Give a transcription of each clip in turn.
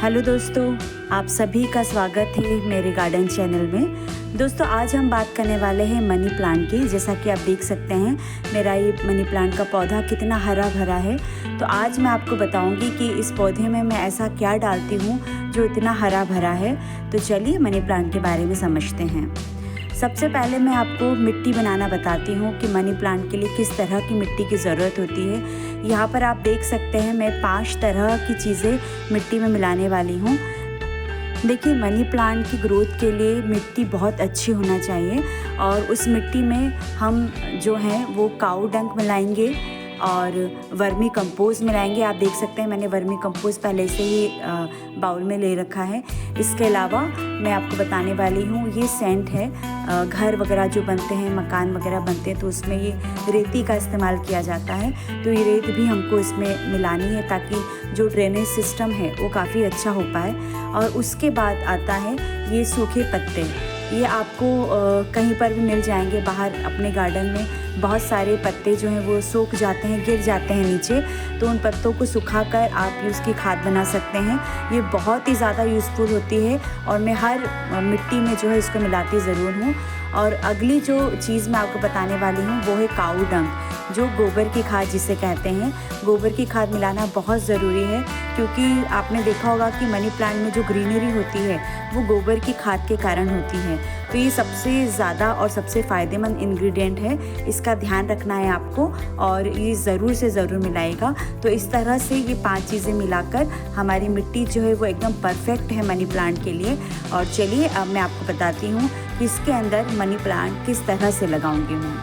Hello दोस्तों, आप सभी का स्वागत है मेरे गार्डन चैनल में। दोस्तों आज हम बात करने वाले हैं मनी प्लांट की। जैसा कि आप देख सकते हैं मेरा ये मनी प्लांट का पौधा कितना हरा भरा है। तो आज मैं आपको बताऊंगी कि इस पौधे में मैं ऐसा क्या डालती हूँ जो इतना हरा भरा है। तो चलिए मनी प्लांट के बारे में समझते हैं। सबसे पहले मैं आपको मिट्टी बनाना बताती हूँ कि मनी प्लांट के लिए किस तरह की मिट्टी की ज़रूरत होती है। यहाँ पर आप देख सकते हैं मैं 5 तरह की चीज़ें मिट्टी में मिलाने वाली हूँ। देखिए, मनी प्लांट की ग्रोथ के लिए मिट्टी बहुत अच्छी होना चाहिए और उस मिट्टी में हम जो हैं वो काऊ डंक मिलाएंगे और वर्मी कंपोस्ट मिलाएंगे। आप देख सकते हैं मैंने वर्मी कंपोस्ट पहले से ही बाउल में ले रखा है। इसके अलावा मैं आपको बताने वाली हूँ ये सेंट है। घर वगैरह जो बनते हैं, मकान वगैरह बनते हैं तो उसमें ये रेती का इस्तेमाल किया जाता है। तो ये रेत भी हमको इसमें मिलानी है ताकि जो ड्रेनेज सिस्टम है वो काफ़ी अच्छा हो पाए। और उसके बाद आता है ये सूखे पत्ते। ये आपको कहीं पर भी मिल जाएंगे बाहर अपने गार्डन में। बहुत सारे पत्ते जो हैं वो सूख जाते हैं, गिर जाते हैं नीचे। तो उन पत्तों को सुखाकर आप उसकी खाद बना सकते हैं। ये बहुत ही ज़्यादा यूज़फुल होती है और मैं हर मिट्टी में जो है इसको मिलाती ज़रूर हूँ। और अगली जो चीज़ मैं आपको बताने वाली हूँ वो है काऊ डंक, जो गोबर की खाद जिसे कहते हैं। गोबर की खाद मिलाना बहुत ज़रूरी है क्योंकि आपने देखा होगा कि मनी प्लांट में जो ग्रीनरी होती है वो गोबर की खाद के कारण होती है। तो ये सबसे ज़्यादा और सबसे फ़ायदेमंद इंग्रेडिएंट है, इसका ध्यान रखना है आपको और ये ज़रूर से ज़रूर मिलाएगा। तो इस तरह से ये 5 चीज़ें मिलाकर हमारी मिट्टी जो है वो एकदम परफेक्ट है मनी प्लांट के लिए। और चलिए अब मैं आपको बताती हूँ कि इसके अंदर मनी प्लांट किस तरह से लगाऊंगी मैं।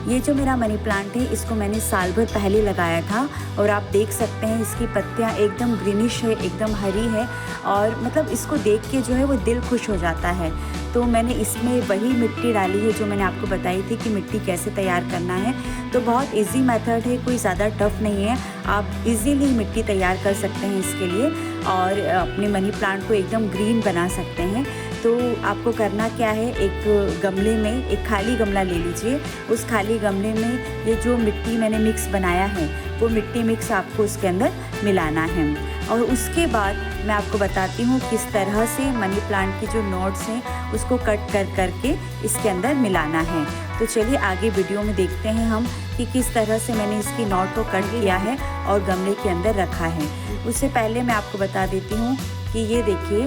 ये जो मेरा मनी प्लांट है इसको मैंने साल भर पहले लगाया था और आप देख सकते हैं इसकी पत्तियां एकदम ग्रीनिश है, एकदम हरी है और मतलब इसको देख के जो है वो दिल खुश हो जाता है। तो मैंने इसमें वही मिट्टी डाली है जो मैंने आपको बताई थी कि मिट्टी कैसे तैयार करना है। तो बहुत इजी मेथड है, कोई ज़्यादा टफ नहीं है। आप इजीली मिट्टी तैयार कर सकते हैं इसके लिए और अपने मनी प्लांट को एकदम ग्रीन बना सकते हैं। तो आपको करना क्या है, एक गमले में एक खाली गमला ले लीजिए। उस खाली गमले में ये जो मिट्टी मैंने मिक्स बनाया है वो मिट्टी मिक्स आपको उसके अंदर मिलाना है। और उसके बाद मैं आपको बताती हूँ किस तरह से मनी प्लांट की जो नोट्स हैं उसको कट कर करके इसके अंदर मिलाना है। तो चलिए आगे वीडियो में देखते हैं हम कि किस तरह से मैंने इसकी नोट को कट किया है और गमले के अंदर रखा है। उससे पहले मैं आपको बता देती हूँ कि ये देखिए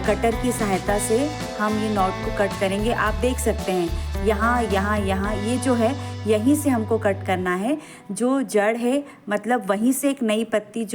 कटर की सहायता से हम ये नॉट को कट करेंगे। आप देख सकते हैं यहाँ ये जो है यहीं से हमको कट करना है। जो जड़ है मतलब वहीं से एक नई पत्ती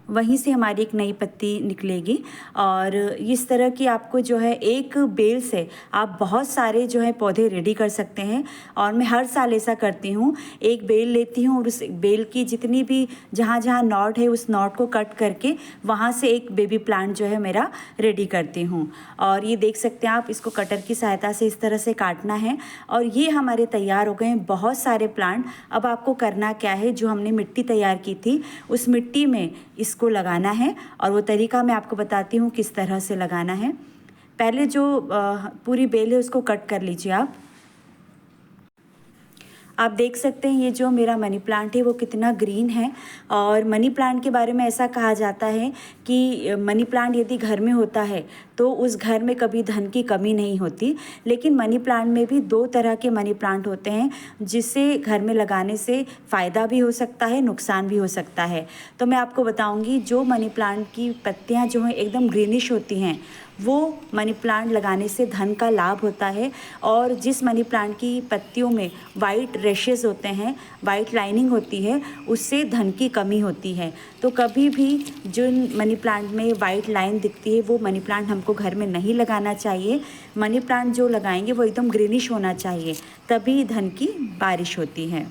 वहीं से हमारी एक नई पत्ती निकलेगी। और इस तरह की आपको जो है एक बेल से आप बहुत सारे जो है पौधे रेडी कर सकते हैं। और मैं हर साल ऐसा करती हूँ, एक बेल लेती हूँ और उस बेल की जितनी भी जहाँ जहाँ नॉट है उस नॉट को कट करके वहाँ से एक बेबी प्लांट जो है मेरा रेडी करती हूँ। और ये देख सकते हैं आप, इसको कटर की सहायता से इस तरह से काटना है और ये हमारे तैयार हो गए हैं बहुत सारे प्लांट। अब आपको करना क्या है, जो हमने मिट्टी तैयार की थी उस मिट्टी में इसको लगाना है और वो तरीका मैं आपको बताती हूँ किस तरह से लगाना है। पहले जो पूरी बेल है उसको कट कर लीजिए। आप देख सकते हैं ये जो मेरा मनी प्लांट है वो कितना ग्रीन है। और मनी प्लांट के बारे में ऐसा कहा जाता है कि मनी प्लांट यदि घर में होता है तो उस घर में कभी धन की कमी नहीं होती। लेकिन मनी प्लांट में भी 2 तरह के मनी प्लांट होते हैं जिससे घर में लगाने से फ़ायदा भी हो सकता है, नुकसान भी हो सकता है। तो मैं आपको बताऊंगी जो मनी प्लांट की पत्तियां जो हैं एकदम ग्रीनिश होती हैं वो मनी प्लांट लगाने से धन का लाभ होता है। और जिस मनी प्लांट की पत्तियों में वाइट रेशेस होते हैं, वाइट लाइनिंग होती है, उससे धन की कमी होती है। तो कभी भी जो मनी प्लांट में वाइट लाइन दिखती है वो मनी प्लांट हमको घर में नहीं लगाना चाहिए। मनी प्लांट जो लगाएंगे वो एकदम ग्रीनिश होना चाहिए, तभी धन की बारिश होती है।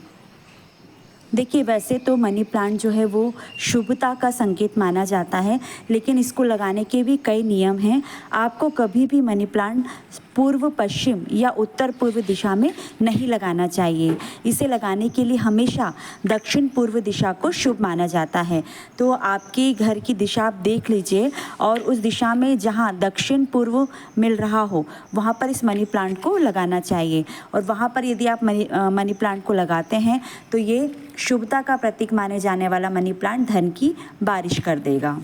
देखिए, वैसे तो मनी प्लांट जो है वो शुभता का संकेत माना जाता है, लेकिन इसको लगाने के भी कई नियम हैं। आपको कभी भी मनी प्लांट पूर्व पश्चिम या उत्तर पूर्व दिशा में नहीं लगाना चाहिए। इसे लगाने के लिए हमेशा दक्षिण पूर्व दिशा को शुभ माना जाता है। तो आपके घर की दिशा आप देख लीजिए और उस दिशा में जहाँ दक्षिण पूर्व मिल रहा हो वहाँ पर इस मनी प्लांट को लगाना चाहिए। और वहाँ पर यदि आप मनी प्लांट को लगाते हैं तो ये शुभता का प्रतीक माने जाने वाला मनी प्लांट धन की बारिश कर देगा।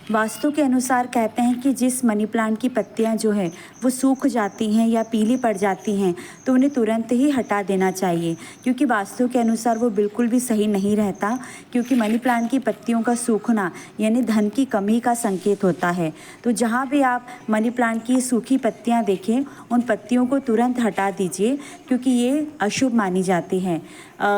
वास्तु के अनुसार कहते हैं कि जिस मनी प्लांट की पत्तियां जो है वो सूख जाती हैं या पीली पड़ जाती हैं तो उन्हें तुरंत ही हटा देना चाहिए, क्योंकि वास्तु के अनुसार वो बिल्कुल भी सही नहीं रहता। क्योंकि मनी प्लांट की पत्तियों का सूखना यानी धन की कमी का संकेत होता है। तो जहाँ भी आप मनी प्लांट की सूखी पत्तियाँ देखें उन पत्तियों को तुरंत हटा दीजिए, क्योंकि ये अशुभ मानी जाती हैं।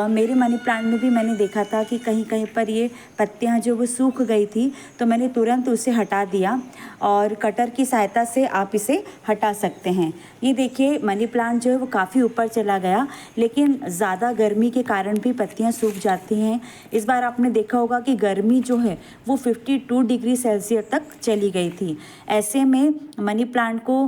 मेरे मनी प्लांट में भी मैंने देखा था कि कहीं कहीं पर ये पत्तियाँ जो वो सूख गई थी, तो मैंने तुरंत उसे हटा दिया और कटर की सहायता से आप इसे हटा सकते हैं। ये देखिए मनी प्लांट जो है वो काफ़ी ऊपर चला गया, लेकिन ज़्यादा गर्मी के कारण भी पत्तियाँ सूख जाती हैं। इस बार आपने देखा होगा कि गर्मी जो है वो 52 डिग्री सेल्सियस तक चली गई थी। ऐसे में मनी प्लांट को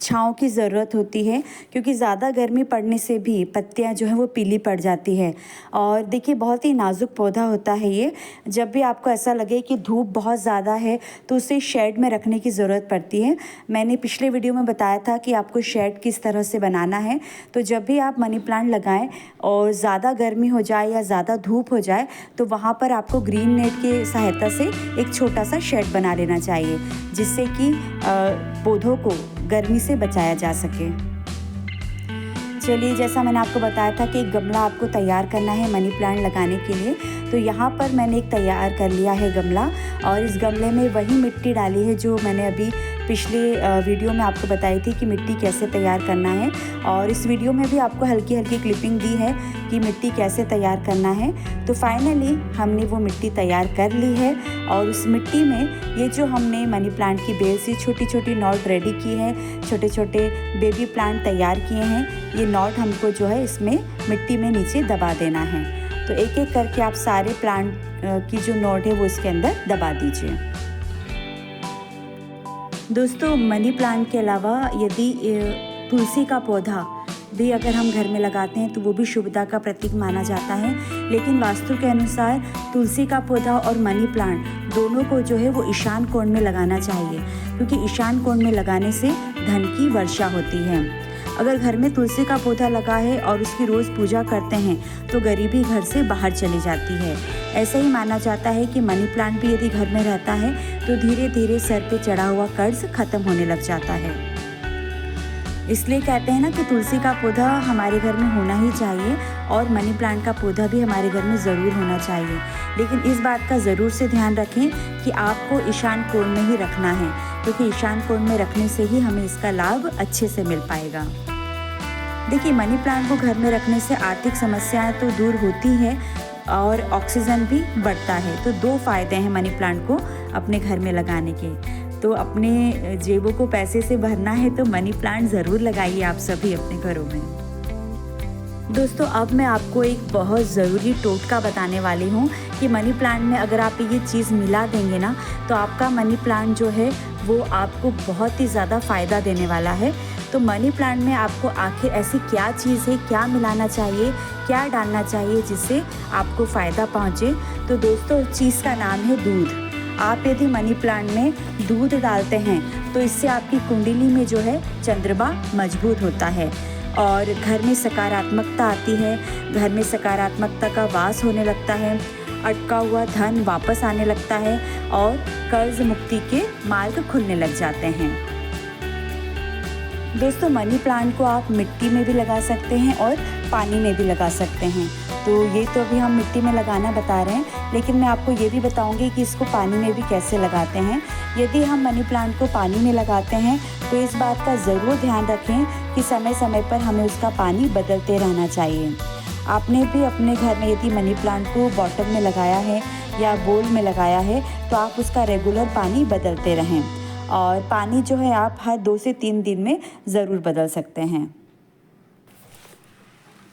छाँव की ज़रूरत होती है, क्योंकि ज़्यादा गर्मी पड़ने से भी पत्तियां जो है वो पीली पड़ जाती है। और देखिए बहुत ही नाजुक पौधा होता है ये। जब भी आपको ऐसा लगे कि धूप बहुत ज़्यादा है तो उसे शेड में रखने की ज़रूरत पड़ती है। मैंने पिछले वीडियो में बताया था कि आपको शेड किस तरह से बनाना है। तो जब भी आप मनी प्लांट लगाएं और ज़्यादा गर्मी हो जाए या ज़्यादा धूप हो जाए तो वहाँ पर आपको ग्रीन नेट की सहायता से एक छोटा सा शेड बना लेना चाहिए, जिससे कि पौधों को गर्मी से बचाया जा सके। चलिए, जैसा मैंने आपको बताया था कि एक गमला आपको तैयार करना है मनी प्लांट लगाने के लिए, तो यहाँ पर मैंने एक तैयार कर लिया है गमला। और इस गमले में वही मिट्टी डाली है जो मैंने अभी पिछले वीडियो में आपको बताई थी कि मिट्टी कैसे तैयार करना है। और इस वीडियो में भी आपको हल्की हल्की क्लिपिंग दी है कि मिट्टी कैसे तैयार करना है। तो फाइनली हमने वो मिट्टी तैयार कर ली है और उस मिट्टी में ये जो हमने मनी प्लांट की बेल से छोटी छोटी नॉट रेडी की है, छोटे छोटे बेबी प्लांट तैयार किए हैं, ये नॉट हमको जो है इसमें मिट्टी में नीचे दबा देना है। तो एक एक करके आप सारे प्लांट की जो नॉट है वो इसके अंदर दबा दीजिए। दोस्तों, मनी प्लांट के अलावा यदि तुलसी का पौधा भी अगर हम घर में लगाते हैं तो वो भी शुभता का प्रतीक माना जाता है। लेकिन वास्तु के अनुसार तुलसी का पौधा और मनी प्लांट दोनों को जो है वो ईशान कोण में लगाना चाहिए, क्योंकि ईशान कोण में लगाने से धन की वर्षा होती है। अगर घर में तुलसी का पौधा लगा है और उसकी रोज़ पूजा करते हैं तो गरीबी घर से बाहर चली जाती है। ऐसा ही माना जाता है कि मनी प्लांट भी यदि घर में रहता है तो धीरे धीरे सर पे चढ़ा हुआ कर्ज खत्म होने लग जाता है। इसलिए कहते हैं ना कि तुलसी का पौधा हमारे घर में होना ही चाहिए और मनी प्लांट का पौधा भी हमारे घर में ज़रूर होना चाहिए। लेकिन इस बात का ज़रूर से ध्यान रखें कि आपको ईशान कोण में ही रखना है, क्योंकि ईशान कोण में रखने से ही हमें इसका लाभ अच्छे से मिल पाएगा। देखिए, मनी प्लांट को घर में रखने से आर्थिक समस्याएं तो दूर होती हैं और ऑक्सीजन भी बढ़ता है। तो 2 फ़ायदे हैं मनी प्लांट को अपने घर में लगाने के। तो अपने जेबों को पैसे से भरना है तो मनी प्लांट ज़रूर लगाइए आप सभी अपने घरों में। दोस्तों, अब मैं आपको एक बहुत ज़रूरी टोटका बताने वाली हूँ कि मनी प्लांट में अगर आप ये चीज़ मिला देंगे ना तो आपका मनी प्लांट जो है वो आपको बहुत ही ज़्यादा फ़ायदा देने वाला है। तो मनी प्लांट में आपको आखिर ऐसी क्या चीज़ है, क्या मिलाना चाहिए, क्या डालना चाहिए जिससे आपको फ़ायदा पहुँचे? तो दोस्तों, उस चीज़ का नाम है दूध। आप यदि मनी प्लांट में दूध डालते हैं तो इससे आपकी कुंडली में जो है चंद्रमा मजबूत होता है और घर में सकारात्मकता आती है, घर में सकारात्मकता का वास होने लगता है, अटका हुआ धन वापस आने लगता है और कर्ज मुक्ति के मार्ग खुलने लग जाते हैं। दोस्तों, मनी प्लांट को आप मिट्टी में भी लगा सकते हैं और पानी में भी लगा सकते हैं। तो ये तो अभी हम मिट्टी में लगाना बता रहे हैं, लेकिन मैं आपको ये भी बताऊंगी कि इसको पानी में भी कैसे लगाते हैं। यदि हम मनी प्लांट को पानी में लगाते हैं तो इस बात का ज़रूर ध्यान रखें कि समय समय पर हमें उसका पानी बदलते रहना चाहिए। आपने भी अपने घर में यदि मनी प्लांट को बॉटल में लगाया है या बोल में लगाया है तो आप उसका रेगुलर पानी बदलते रहें और पानी जो है आप हर 2 से 3 दिन में ज़रूर बदल सकते हैं।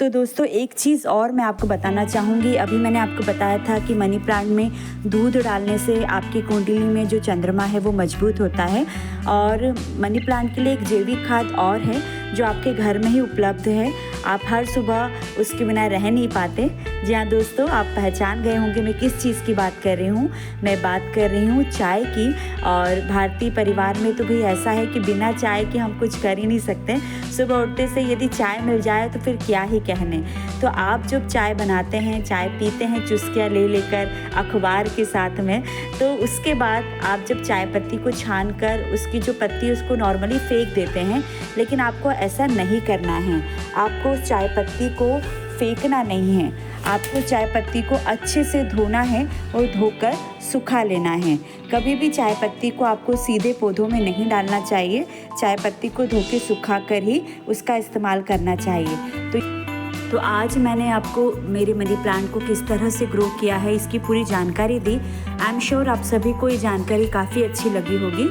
तो दोस्तों, एक चीज़ और मैं आपको बताना चाहूँगी। अभी मैंने आपको बताया था कि मनी प्लांट में दूध डालने से आपकी कुंडली में जो चंद्रमा है वो मजबूत होता है। और मनी प्लांट के लिए एक जैविक खाद और है जो आपके घर में ही उपलब्ध है। आप हर सुबह उसके बिना रह नहीं पाते। जी हाँ दोस्तों, आप पहचान गए होंगे मैं किस चीज़ की बात कर रही हूँ। मैं बात कर रही हूँ चाय की। और भारतीय परिवार में तो भाई ऐसा है कि बिना चाय के हम कुछ कर ही नहीं सकते। सुबह उठते से यदि चाय मिल जाए तो फिर क्या ही कहने। तो आप जब चाय बनाते हैं, चाय पीते हैं चुस्कियाँ ले लेकर अखबार के साथ में, तो उसके बाद आप जब चाय पत्ती को छान कर उसकी जो पत्ती उसको नॉर्मली फेंक देते हैं, लेकिन आपको ऐसा नहीं करना है। आपको चाय पत्ती को फेंकना नहीं है, आपको चाय पत्ती को अच्छे से धोना है और धोकर सुखा लेना है। कभी भी चाय पत्ती को आपको सीधे पौधों में नहीं डालना चाहिए, चाय पत्ती को धो के सुखा कर ही उसका इस्तेमाल करना चाहिए। तो आज मैंने आपको मेरे मनी प्लांट को किस तरह से ग्रो किया है इसकी पूरी जानकारी दी। आई एम श्योर आप सभी को ये जानकारी काफ़ी अच्छी लगी होगी।